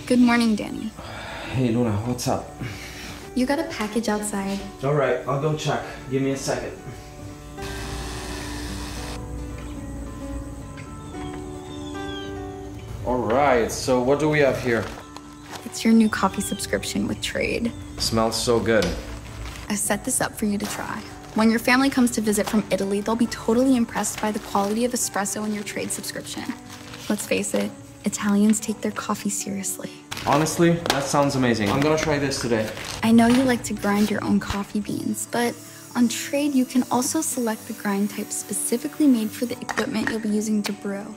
Good morning, Danny. Hey, Luna, what's up? You got a package outside. All right, I'll go check. Give me a second. All right, so what do we have here? It's your new coffee subscription with Trade. Smells so good. I set this up for you to try. When your family comes to visit from Italy, they'll be totally impressed by the quality of espresso in your Trade subscription. Let's face it, Italians take their coffee seriously. Honestly, that sounds amazing. I'm gonna try this today. I know you like to grind your own coffee beans, but on Trade, you can also select the grind type specifically made for the equipment you'll be using to brew.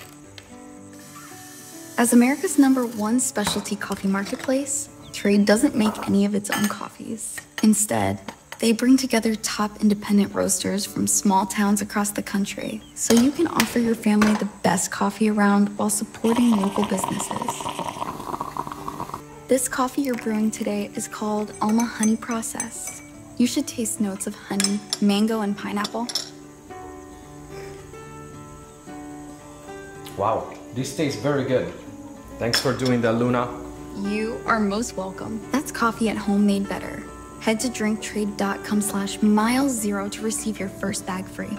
As America's #1 specialty coffee marketplace, Trade doesn't make any of its own coffees. Instead, they bring together top independent roasters from small towns across the country, so you can offer your family the best coffee around while supporting local businesses. This coffee you're brewing today is called Alma Honey Process. You should taste notes of honey, mango, and pineapple. Wow, this tastes very good. Thanks for doing that, Luna. You are most welcome. That's coffee at home made better. Head to drinktrade.com/mileszero to receive your first bag free.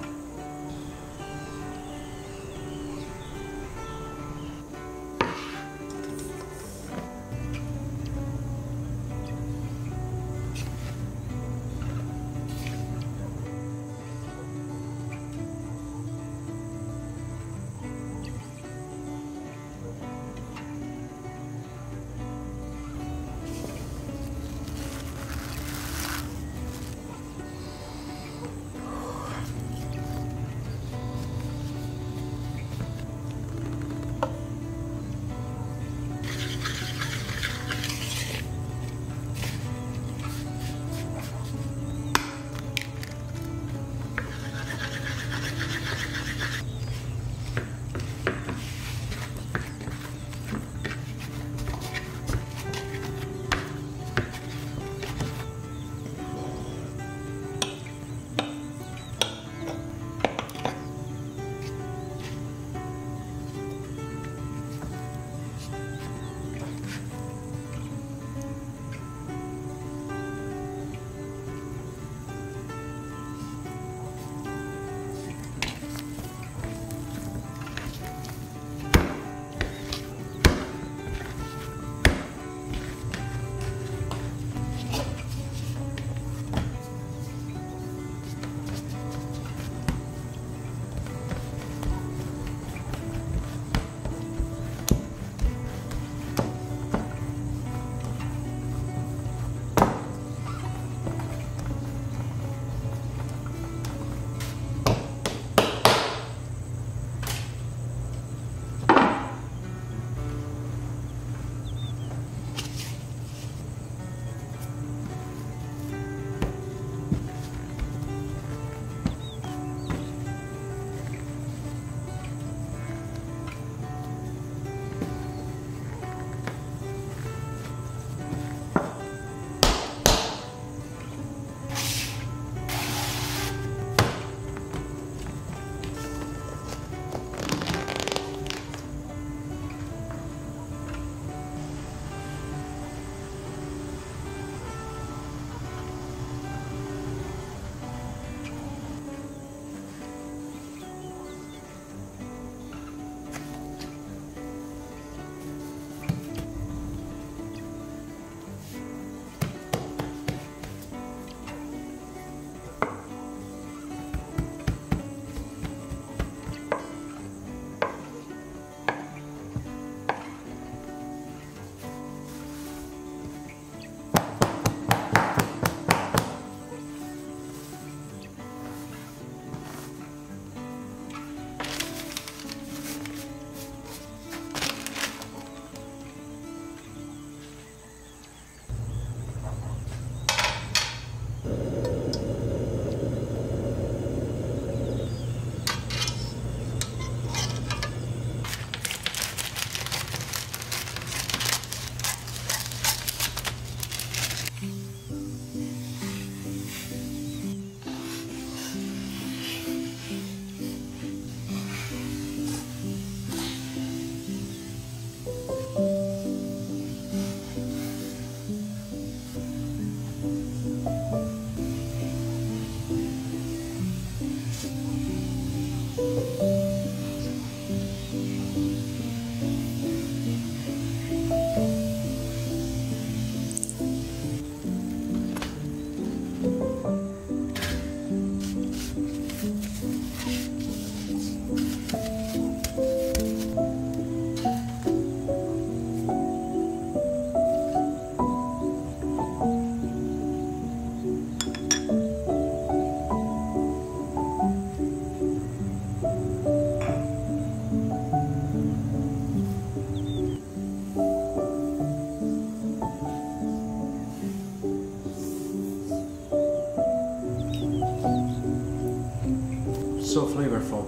so flavorful.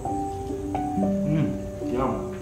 Yum.